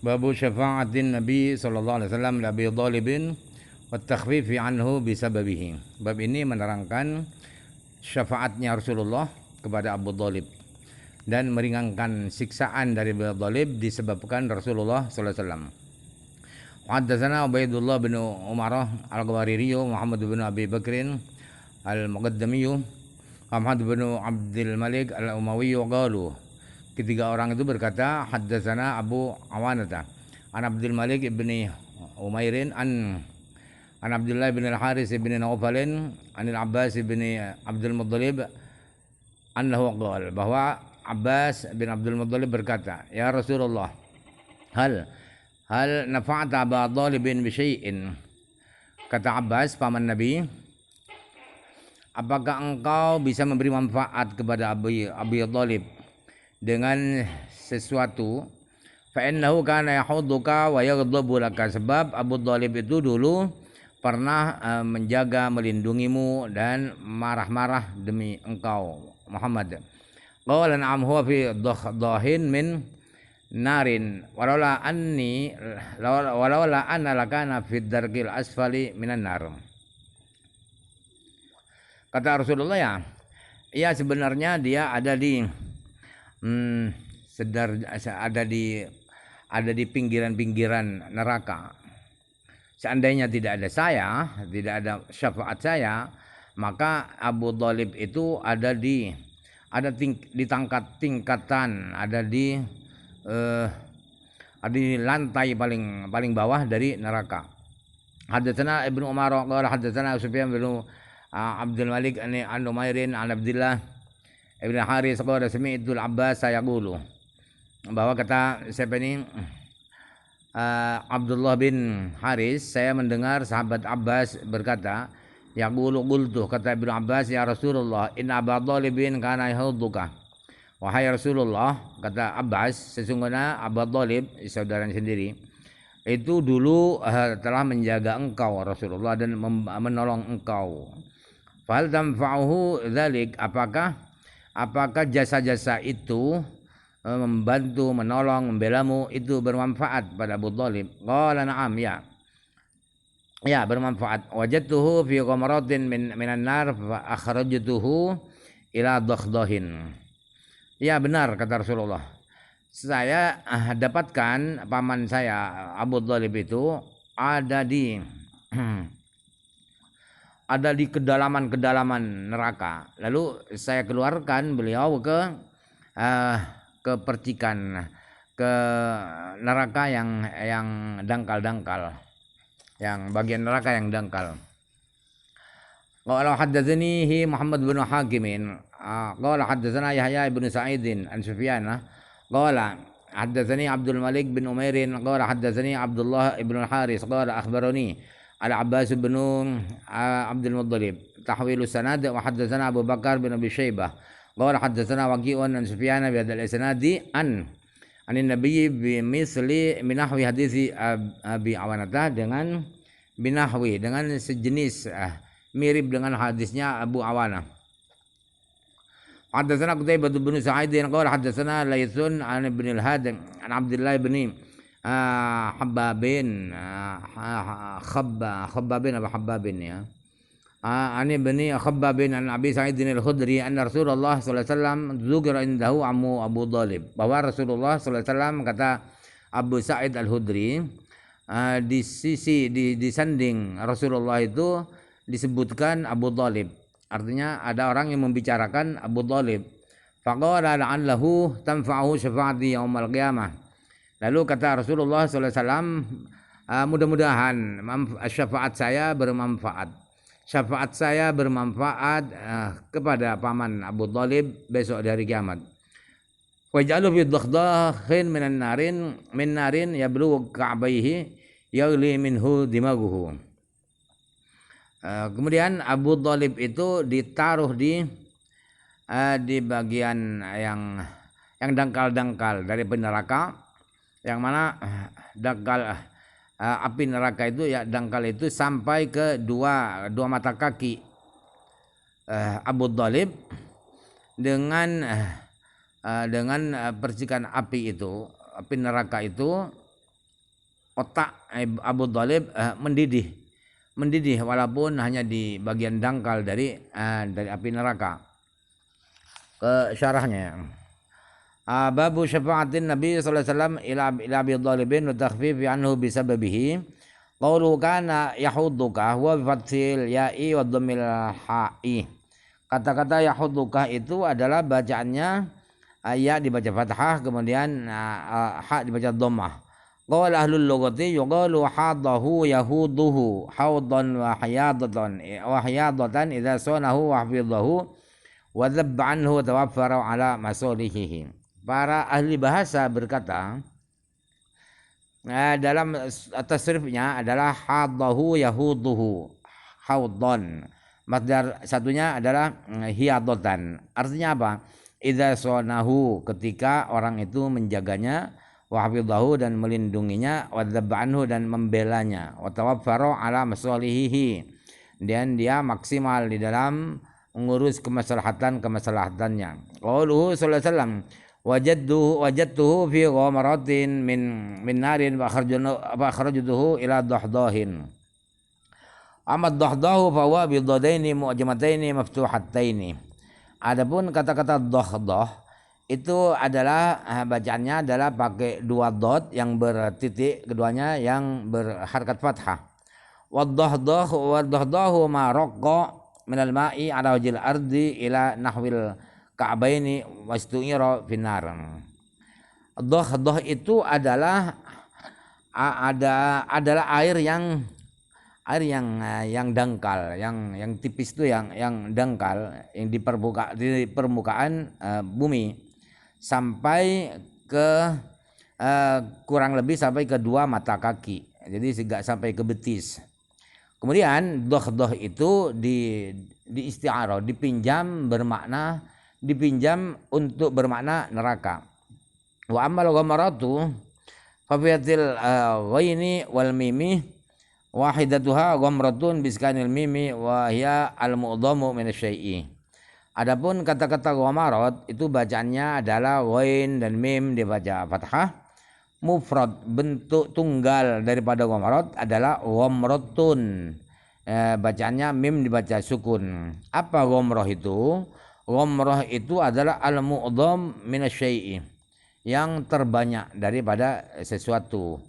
Babu syafa'atin Nabi sallallahu alaihi wasallam li Abi Thalibin wa takhfifi anhu bisababihi. Bab ini menerangkan syafaatnya Rasulullah kepada Abu Thalib dan meringankan siksaan dari Abu Thalib disebabkan Rasulullah sallallahu alaihi wasallam. Haddatsana Ubaidullah bin Umar al-Ghawariri, Muhammad bin Abi Bakrin al-Muqaddami, Muhammad bin Abdul Malik al-Umawi qalu. Ketiga orang itu berkata, haddatsana Abu Awanata an Abdul Malik ibni Umairin an Abdullah bin al-Haris bin Naufalin an al-Abbas bin Abdul Muttalib annahu qala, bahwa Abbas bin Abdul Muttalib berkata, ya Rasulullah, hal nafa'ta Aba Thalibin bi syai'in. Kata Abbas paman Nabi, apakah engkau bisa memberi manfaat kepada Abi Thalib dengan sesuatu? Fa innahu kana yahudduka wa yaghdabu laka, sebab Abu Thalib itu dulu pernah menjaga, melindungimu dan marah-marah demi engkau Muhammad. Qala na'am huwa fi dhahin min narin walaula anna lakana fi darkil asfali minan nar. Kata Rasulullah, ya sebenarnya dia ada di ada di pinggiran-pinggiran neraka. Seandainya tidak ada saya, tidak ada syafaat saya, maka Abu Thalib itu ada di tingkatan, ada di lantai paling bawah dari neraka. Haddatsana Ibnu Umar qala haddatsana Sufyan bin Abdul Malik an Umairin an Abdullah ibn Haris qala sami'tu al-Abbas yaqulu, bahwa kata siapa ini, Abdullah bin Haris, saya mendengar sahabat Abbas berkata, yaqulu qultu, kata Ibnu Abbas, ya Rasulullah, inna Aba Thalibin kana yahudduka. Wahai Rasulullah, kata Abbas, sesungguhnya Abu Thalib, saudaranya sendiri, itu dulu telah menjaga engkau Rasulullah dan menolong engkau. Fal tanfa'uhu dzalik, apakah jasa-jasa itu membantu, menolong, membelamu itu bermanfaat pada Abu Thalib? Qala na'am, ya bermanfaat. Wajadtuhu fi qamaratin minan nar fa akhrajtuhu ila dakhdahin. Ya benar, kata Rasulullah, saya dapatkan paman saya Abu Thalib itu ada di kedalaman neraka. Lalu saya keluarkan beliau ke percikan, ke neraka yang dangkal, yang bagian neraka yang dangkal. Qala haddatsani Muhammad bin Hakimin qala haddatsana Yahya bin Sa'idin an Sufyan qala haddatsani Abdul Malik bin Umairin qala haddatsani Abdullah ibn al-Haris qala akhbarani al-Abbas bin Abdul Muttalib tahwilu sanad wa haddatsana Abu Bakar bin Abi Syaibah qala haddatsana Waqi'un an Sufyan bi hadzal isnadi an Nabi bi misli minahwi hadisi Abi Awanata, dengan binahwi, dengan sejenis mirip dengan hadisnya Abu Awana. Haddatsana Qutaibah bin Sa'id qala haddatsana Laitsun an Ibn al-Had an Abdullah bin Habbabin ya. An Ibn Habbabin an Abi Sa'id al-Khudri anna Rasulullah sallallahu alaihi wasallam dzukira indahu ammu Abu Thalib, bahwa Rasulullah sallallahu alaihi wasallam, kata Abu Sa'id al-Khudri, di sanding Rasulullah itu disebutkan Abu Thalib, artinya ada orang yang membicarakan Abu Thalib. Faqala la'allahu tanfa'uhu syafa'ati yaumil qiyamah. Lalu kata Rasulullah sallallahu alaihi wasallam, mudah-mudahan syafaat saya bermanfaat kepada paman Abu Thalib besok di hari kiamat. Waj'alu fi dhakhdahin min narin yablughu ka'baihi yaghli minhu dimaguhu. Kemudian Abu Thalib itu ditaruh di bagian yang dangkal-dangkal dari neraka, yang mana dangkal api neraka itu, ya dangkal itu sampai ke dua mata kaki Abu Thalib, dengan percikan api itu, api neraka itu otak Abu Thalib mendidih walaupun hanya di bagian dangkal dari api neraka. Ke syarahnya. Babu syafa'atin Nabi sallallahu alaihi wasallam ila Abi Thalibin wa takhfifi anhu bisababihi. Qaulu kana yahudduka huwa bi fathil ya'i wa dhammil ha'i. Kata-kata yahudduka itu adalah bacaannya ya dibaca fathah, kemudian ha dibaca dhammah. Qala ahlul lughati yuqalu hadahu yahuduhu haudan wa hayadatan idza sanahu wa hafizahu wa dhabba anhu wa tawaffara ala masalihihi. Para ahli bahasa berkata dalam tasrifnya adalah hadahu yahuduhu haudan. Masdar satunya adalah hiyadatan. Artinya apa? Idza sanahu, ketika orang itu menjaganya, wa hafizahu dan melindunginya, wa dzabba anhu dan membelanya, wa tawaffara ala masalihihi, dan dia maksimal di dalam mengurus kemaslahatannya. Qauluhu sallallahu alaihi wasallam wajadtuhu fi ghamaratin min narin wa akhrajtuhu ila dahdahin. Amma dahdahu fa huwa bi dhadaini mu'jamataini maftuhataini. Adapun kata-kata dahdah itu adalah bacaannya adalah pakai dua dot yang bertitik, keduanya yang berharakat fathah. Wadahdahu ma raqqa minal ma'i ala wajhil ardi ila nahwil ka'baini wastu'ira finar. Dahdah itu adalah air yang dangkal, yang tipis itu yang dangkal, yang di permukaan bumi sampai ke kurang lebih sampai ke dua mata kaki, jadi tidak sampai ke betis. Kemudian dahdah itu di isti'arah, dipinjam untuk bermakna neraka. Wa ammal ghamaratu fa fi'atil ghaini wal mimi wahidatuha ghamratun biskanil mimi wa hiya al mu'dhamu min asy-syai'i. Adapun kata-kata ghamarat itu bacaannya adalah ghain dan mim dibaca fathah. Mufrad bentuk tunggal daripada ghamarat adalah ghamratun. Bacaannya mim dibaca sukun. Apa ghamrah itu? Ghamrah itu adalah al-mu'dham minasy-syai'i, yang terbanyak daripada sesuatu.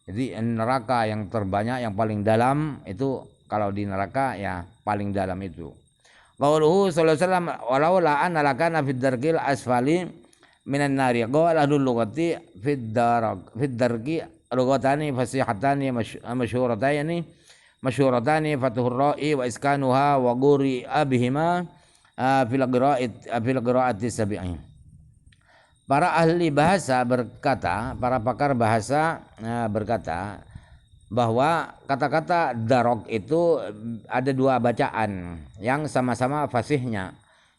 Jadi neraka yang terbanyak, yang paling dalam itu, kalau di neraka ya paling dalam itu. Qauluhu sallallahu alaihi wasallam walaula anna lakana fid darqil asfali minan nari. Qala ahlul lughati fid darqi lughatani fasihatani masyhuratani fatuhur ra'i wa iskanuha wa quri abihima fil qira'ati sab'i. Para ahli bahasa berkata, para pakar bahasa berkata bahwa kata-kata darok itu ada dua bacaan yang sama-sama fasihnya,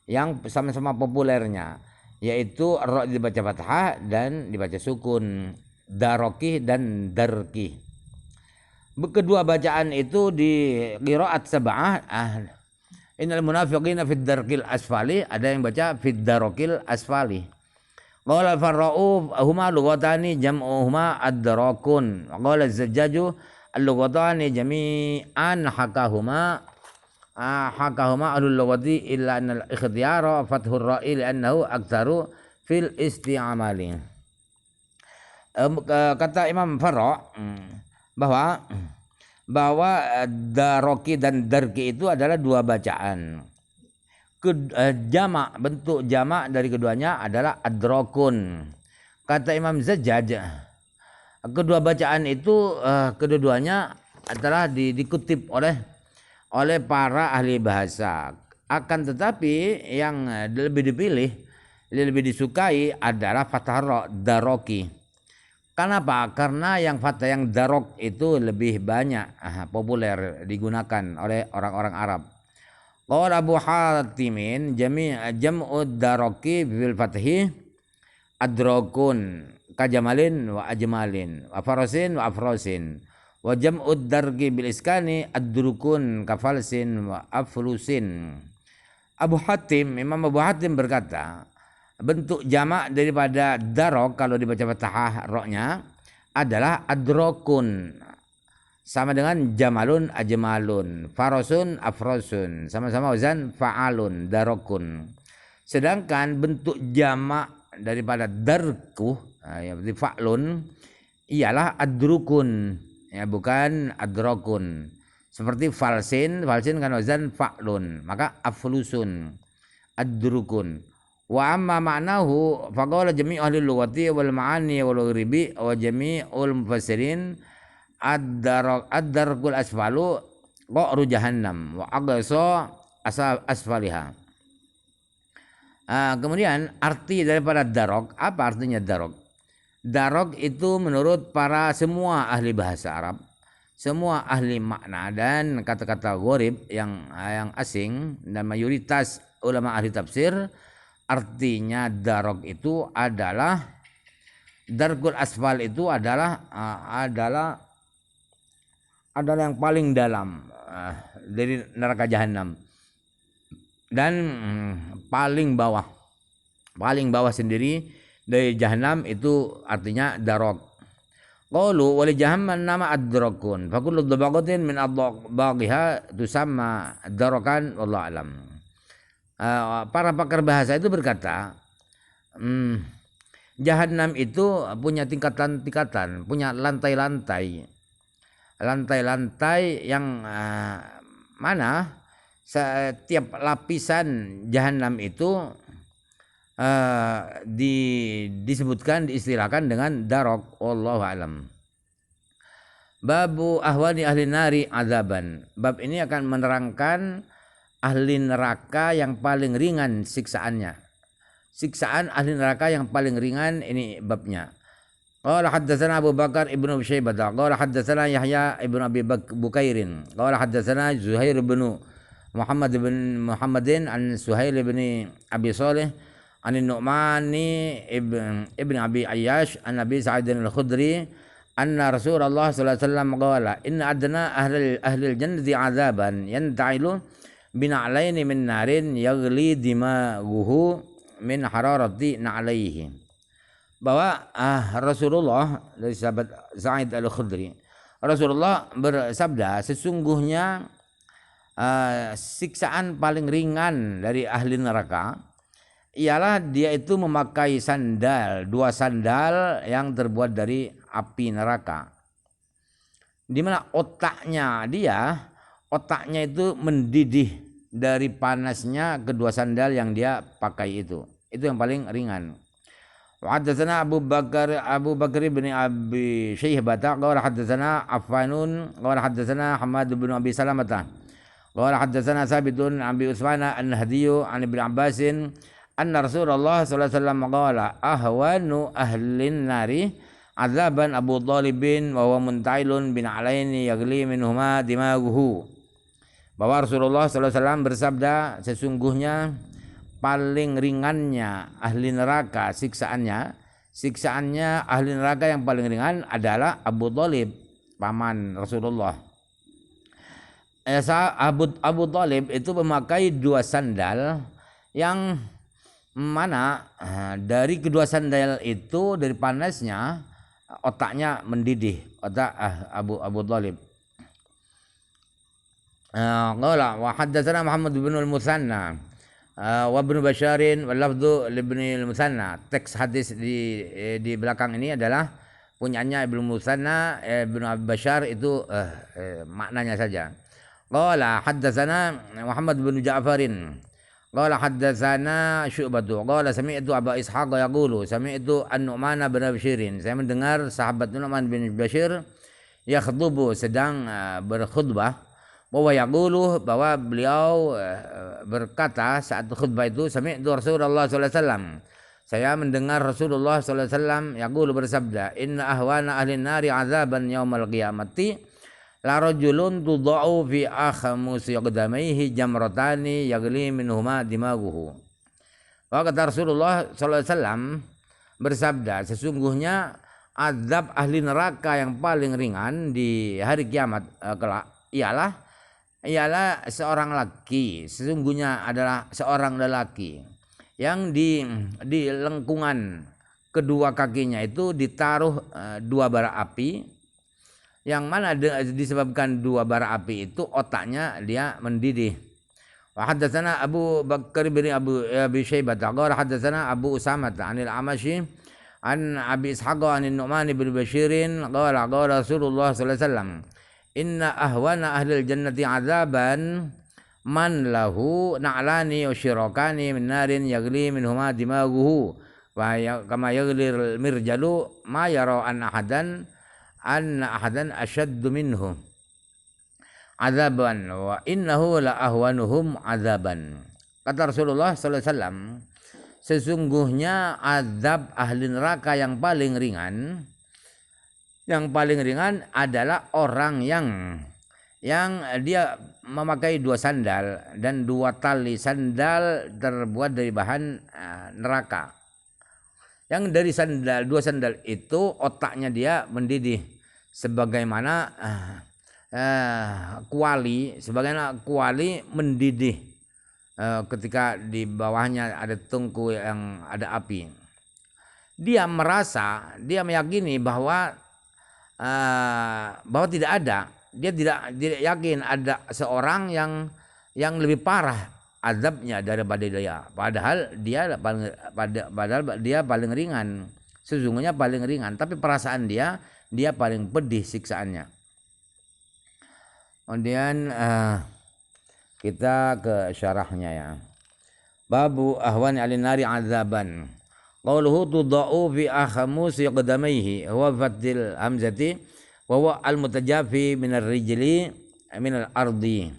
yang sama-sama populernya, yaitu ra dibaca fathah dan dibaca sukun, daroki dan darki. Kedua bacaan itu di qiraat sab'ah. Innal munafiqina fid darqil asfali, ada yang baca fid darqil asfali. Qala farra'u huma lughatani jam'uhuma ad-darakun. Qala az-zajjaju al-lughatani jami'an hakahuma ahlul lughati illa anal ikhtiyara fathur ra'i li'annahu aktsaru fil isti'amali. Kata Imam Farra bahwa daroki dan darki itu adalah dua bacaan. Jamak, bentuk jamak dari keduanya adalah adrokun. Kata Imam Zajjaj, kedua bacaan itu kedua-duanya adalah dikutip oleh para ahli bahasa. Akan tetapi yang lebih dipilih, lebih disukai adalah fathah ra, daroki. Kenapa? Karena yang fathah, yang darok itu lebih banyak populer digunakan oleh orang-orang Arab. Qala Abu Hatimin jam'ud daroki bil fathi adrokun kajamalin wa ajmalin wa farasin wa afrosin wa jam'ud darki bil iskani adrukun kafalsin wa aflusin. Imam Abu Hatim berkata, bentuk jamak daripada darok kalau dibaca fathah ra-nya adalah adrokun, sama dengan jamalun ajmalun, farosun afrosun, sama-sama wazan fa'alun darokun. Sedangkan bentuk jamak daripada darku, ya berarti fa'lun, ialah adrukun, ya bukan adrokun. Seperti falsin kan wazan fa'lun, maka aflusun, adrukun. Wa amma ma'nahu faqala jami' ahli lughati wal ma'ani wal ghribi wa jami'ul mufassirin ad-darkul asfalu qa'ru jahannam wa aqsa asfaliha. Kemudian arti daripada darok, apa artinya darok? Darok itu menurut para semua ahli bahasa Arab, semua ahli makna dan kata-kata gharib yang asing dan mayoritas ulama ahli tafsir, artinya darok itu adalah darkul asfal, itu adalah yang paling dalam dari neraka jahanam, dan paling bawah sendiri dari jahanam itu artinya darok. Qalu wali jahannam nama adrakun fa kullu dabaqatin min adbaqiha tusamma darakan wallahu alam. Para pakar bahasa itu berkata, jahanam itu punya tingkatan-tingkatan, punya lantai-lantai yang mana setiap lapisan jahanam itu diistilahkan dengan darok, wallahu alam. Babu ahwani ahli nari azaban. Bab ini akan menerangkan ahli neraka yang paling ringan siksaannya. Siksaan ahli neraka yang paling ringan, ini babnya. Qala haddatsana Abu Bakar ibnu Syaibah, qala haddatsana Yahya ibnu Abi Bukairin, qala haddatsana Zuhair ibnu Muhammadin an Suhail ibn Abi Salih an Nu'mani ibn Abi Ayyash an Nabi Sa'id al-Khudri anna Rasulullah sallallahu alaihi wasallam qala inna adna ahli al-jannati 'adzaban yanta'ilu bina'laini min narin yaghli dimaguhu min hararati na'laihi. Bahwa Rasulullah, dari sahabat Sa'id al-Khudri, Rasulullah bersabda, sesungguhnya siksaan paling ringan dari ahli neraka ialah dia itu memakai dua sandal yang terbuat dari api neraka, di mana otaknya itu mendidih dari panasnya kedua sandal yang dia pakai itu yang paling ringan. Wa haddatsana Abu Bakar bin Abi Syaibah qala haddatsana Affanun qala haddatsana Hamad bin Abi Salamah qala haddatsana Sabitun Abi Usmana an-Nahdiyyu an Ibnu Abbasin anna Rasulullah sallallahu alaihi wasallam qala ahwanu ahlin nari azaban Abu Dhalibin wa huwa muntailun bin alaini yaghli minhuma dimaguhu. Bahwa Rasulullah sallallahu alaihi wasallam bersabda, sesungguhnya paling ringannya ahli neraka siksaannya ahli neraka yang paling ringan adalah Abu Dhalib, paman Rasulullah. Abu Dhalib itu memakai dua sandal yang mana dari kedua sandal itu, dari panasnya otaknya mendidih, otak Abu Dhalib. Qala wa haddatsana Muhammad bin al-Musanna wa Ibnu Basyarin wal lafdhu li Ibnu al-Musanna. Teks hadis di belakang ini adalah punyanya Ibnu Musanna. Ibnu Basyar itu maknanya saja. Qala haddatsana Muhammad bin Ja'farin qala haddatsana Syu'bah qala sami'tu Abu Ishaq yaqulu sami'tu An-Nu'man bin Bashirin, saya mendengar sahabat Nu'man bin Bashir yakhutubu, sedang berkhutbah, bahwa yaqulu, bahwa beliau berkata saat khutbah itu, sami'tu Rasulullah sallallahu alaihi wasallam, saya mendengar Rasulullah sallallahu alaihi wasallam yaqulu, bersabda, inna ahwana ahli nari azaban yaumal qiyamati la rajulun tudau fi akhmusi qadamaihi jamratani yaghli minhuma dimaguhu. Bahwa kata Rasulullah sallallahu alaihi wasallam bersabda, sesungguhnya azab ahli neraka yang paling ringan di hari kiamat kelak ialah seorang laki, sesungguhnya adalah seorang lelaki yang di lengkungan kedua kakinya itu ditaruh dua bara api, yang mana disebabkan dua bara api itu otaknya dia mendidih. Wa haddatsana Abu Bakar bin Abi Syaibah qala haddatsana Abu Usamah 'anil Amashi an Abi Ishaq an Nu'man bin Bashirin qala Rasulullah sallallahu alaihi wasallam inna ahwana ahlil jannati 'adzaban man lahu na'lani wa syirakani min narin yagli minhuma dimaghuhu wa kama yagli mirjalu ma yara an ahadan ashaddu minhu azaban wa innahu la ahwanuhum azaban. Kata Rasulullah sallallahu alaihi wasallam, sesungguhnya azab ahli neraka yang paling ringan adalah orang yang dia memakai dua sandal dan dua tali sandal terbuat dari bahan neraka. Yang dari dua sandal itu otaknya dia mendidih sebagaimana kuali mendidih ketika di bawahnya ada tungku yang ada api. Dia meyakini bahwa dia tidak yakin ada seorang yang lebih parah azabnya daripada dia. Padahal dia paling ringan. Sesungguhnya paling ringan, tapi perasaan dia paling pedih siksaannya. Kemudian kita ke syarahnya ya. Babu ahwani alin nari azaban. Qauluhu tudau fi akhmusi qadamaihi wa fatil hamzati wa huwa al-mutajafi minar rijli minal ardi.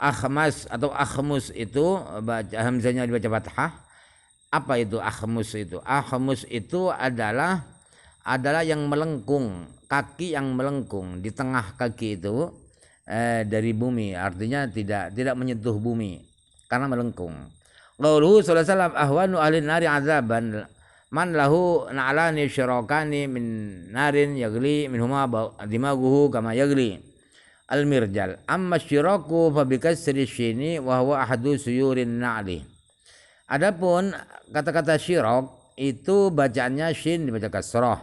Akhmas atau akhmus itu hamzanya dibaca fathah. Apa itu akhmus itu? Akhmus itu adalah yang melengkung, kaki yang melengkung di tengah kaki itu dari bumi, artinya tidak menyentuh bumi karena melengkung. Qauluhu sallallahu alaihi wasallam ahwanu ahlin nari azaban man lahu na'lani syirakani min narin yagli minhuma dimaghuhu kama yagli al-mirjal. Amma syiraku fa bikasri syini wa huwa ahadu suyurin na'li. Adapun kata-kata syirak itu bacaannya shin dibaca kasrah.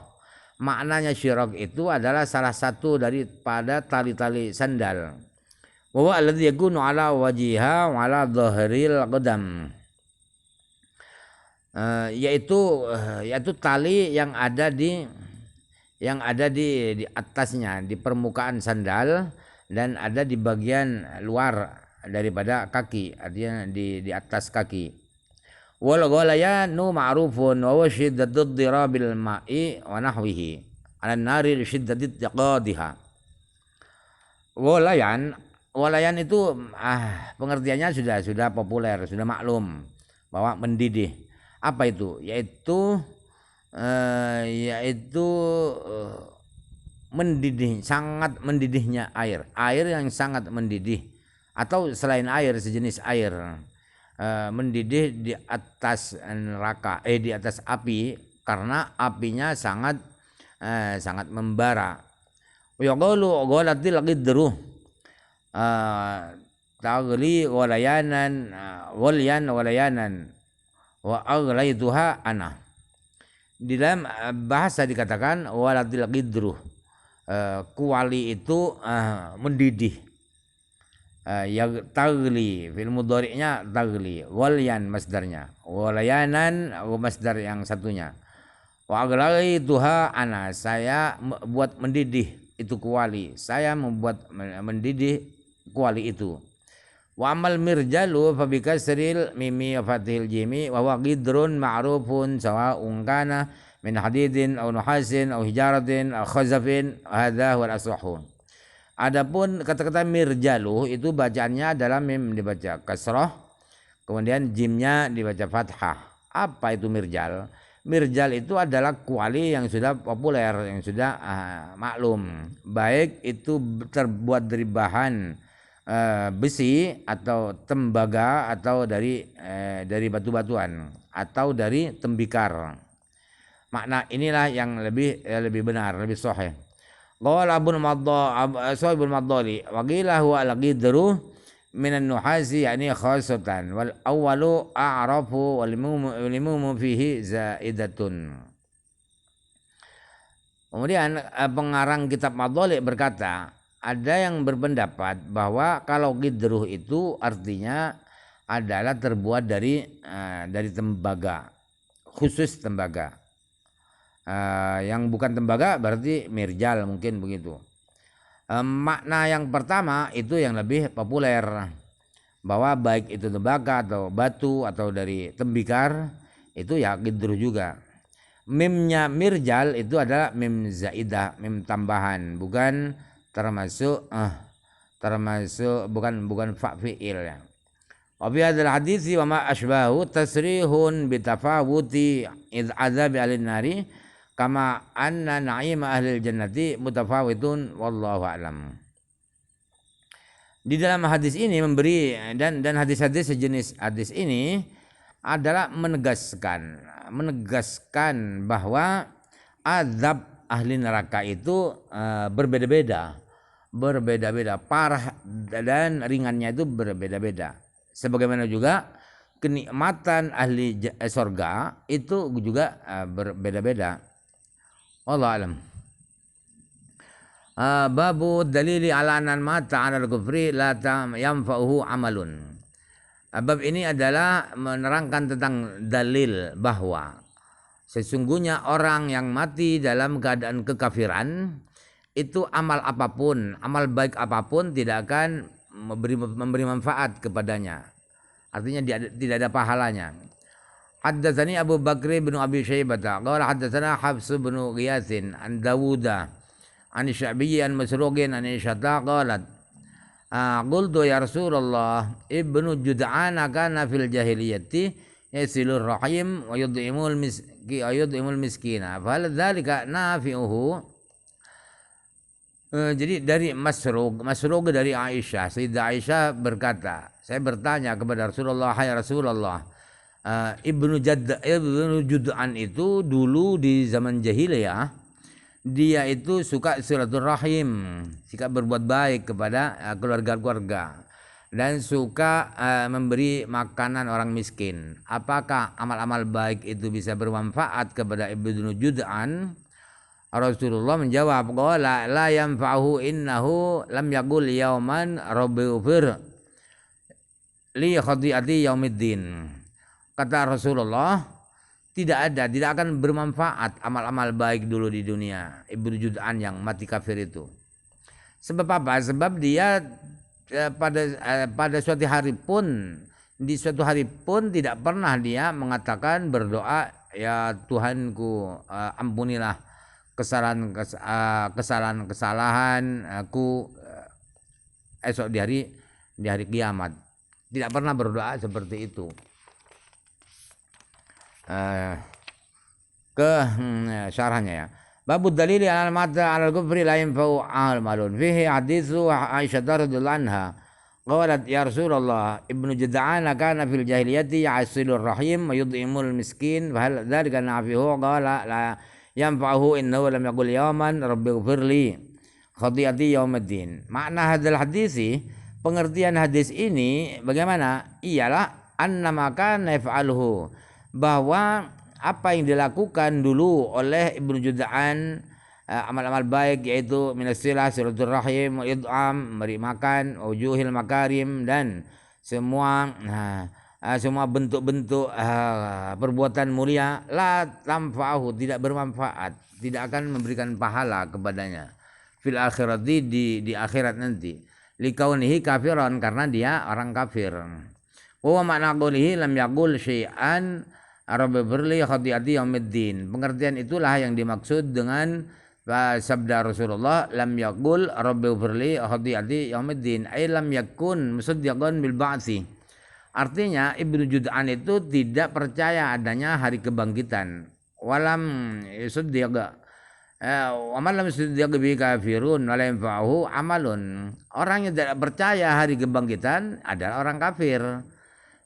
Maknanya syirak itu adalah salah satu daripada tali-tali sandal. Wa huwa alladhi yakunu ala wajiha wa ala dhahril qadam. Yaitu tali yang ada di atasnya, di permukaan sandal, dan ada di bagian luar daripada kaki, artinya di atas kaki. Wal ghalayanu ma'rufun wa shiddatud dirabil ma'i wa nahwihi 'ala an-nari li shiddatid taqadiha. Walayan itu pengertiannya sudah populer, sudah maklum bahwa mendidih. Apa itu? Yaitu mendidih, sangat mendidihnya air yang sangat mendidih, atau selain air sejenis air, mendidih di atas neraka, di atas api, karena apinya sangat membara. Yaqulu ghalatil qidru taghli walayanan walayanan wa aghlaituha ana. Di dalam bahasa dikatakan walatil qidru, kuali itu mendidih. Ya tagli, fil mudhari'nya tagli, walyan masdarnya, walayanan masdar yang satunya. Wa aghlaituha ana, saya buat mendidih itu kuali, saya membuat mendidih kuali itu. Wa amal mirjalu fa bi kasril mimi wa fathil jimi wa huwa qidrun ma'rufun sawa'un kana min hadidin aw nuhasin aw hijaratin aw khazafin, hadha wal asahhu. Adapun kata-kata mirjalu itu bacaannya adalah mim dibaca kasrah, kemudian jimnya dibaca fathah. Apa itu mirjal? Mirjal itu adalah kuali yang sudah populer, yang sudah maklum, baik itu terbuat dari bahan besi atau tembaga atau dari batu-batuan atau dari tembikar. Makna inilah yang lebih benar, lebih sahih. Qala Ibnu Maddali wa qila huwa al-qidru minan nuhasi yakni khasatan wal awwalu a'rafu wal limumu fihi zaidatun. Kemudian pengarang kitab Madhali' berkata, ada yang berpendapat bahwa kalau qidruh itu artinya adalah terbuat dari tembaga, khusus tembaga. Yang bukan tembaga berarti mirjal, mungkin begitu. Makna yang pertama itu yang lebih populer, bahwa baik itu tembaga atau batu atau dari tembikar itu ya qidruh juga. Mimnya mirjal itu adalah mim zaidah, mim tambahan, bukan termasuk bukan fa fi'il ya. Wa fi hadzal hadits wa ma asbahu tasrihun bi tafawuti adzab alin nari kama anna na'ima ahlil jannati mutafawitun wallahu a'lam. Di dalam hadis ini memberi dan hadis-hadis sejenis hadis ini adalah menegaskan bahwa azab ahli neraka itu berbeda-beda, parah dan ringannya itu berbeda-beda. Sebagaimana juga kenikmatan ahli surga itu juga berbeda-beda. Wallahu a'lam. Babu dalili ala anan mata 'ala al-kufri la yanfa'uhu amalun. Bab ini adalah menerangkan tentang dalil bahwa sesungguhnya orang yang mati dalam keadaan kekafiran itu amal apapun, amal baik apapun tidak akan memberi manfaat kepadanya. Artinya tidak ada pahalanya. Haddatsani Abu Bakr bin Abi Syaibah qala haddatsana Hafs bin Ghiyath an Dawuda an Sya'bi an Masruqin an Isyata qalat qultu ya Rasulullah ibnu Jud'an kana fil jahiliyati yasilur rahim wa yud'imul miskina fa hal dzalika nafi'uhu. Jadi dari Masruq dari Aisyah, Sayyidah Aisyah berkata, saya bertanya kepada Rasulullah, hai Rasulullah, Ibnu Jud'an itu dulu di zaman jahiliyah dia itu suka silaturahim, suka berbuat baik kepada keluarga-keluarga dan suka memberi makanan orang miskin. Apakah amal-amal baik itu bisa bermanfaat kepada Ibnu Jud'an? Rasulullah menjawab, qala la yanfa'uhu innahu lam yaqul yauman rabbighfir li khati'ati yaumiddin. Kata Rasulullah, tidak akan bermanfaat amal-amal baik dulu di dunia Ibnu Jud'an yang mati kafir itu. Sebab apa? Sebab dia pada suatu hari pun tidak pernah dia mengatakan berdoa, ya Tuhanku, ampunilah kesalahan aku esok di hari kiamat. Tidak pernah berdoa seperti itu. Syarahnya ya. Babu dalili al mata al kufri la yanfa'u al malun. Fihi haditsu Aisyah radhiyallahu anha. Qalat ya Rasulullah Ibnu Jud'an kana fil jahiliyati ya'silur rahim wa yud'imul miskin fa hal dzalika nafi'u qala la yanfa'uhu innahu lam yaqul yawman rabbighfirli khati'ati yaumiddin. Makna hadal hadisi, pengertian hadis ini bagaimana? Ialah annama kana yaf'aluhu, bahwa apa yang dilakukan dulu oleh Ibnu Jud'an, amal-amal baik yaitu minasilah, silaturahim, id'am, memberi makan, wujuhil makarim, dan semua bentuk-bentuk perbuatan mulia, la tamfa'ahu, tidak bermanfaat, tidak akan memberikan pahala kepadanya fil akhirati, di akhirat nanti, likaunihi kafiran, karena dia orang kafir. Wa makna qoulihi lam yaqul syai'an rabbighfirli khati'ati yaumiddin. Pengertian itulah yang dimaksud dengan sabda Rasulullah, lam yaqul rabbighfirli khati'ati yaumiddin, ay lam yakun musaddiqan bil ba'tsi. Artinya Ibnu Jud'an itu tidak percaya adanya hari kebangkitan. Walam yusaddiq wa man lam yusaddiq bi kafirun wa la yanfa'uhu amalun. Orang yang tidak percaya hari kebangkitan adalah orang kafir,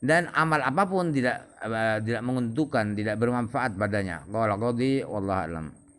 dan amal apapun tidak menguntungkan, tidak bermanfaat padanya. Qala qadhi wallahu a'lam.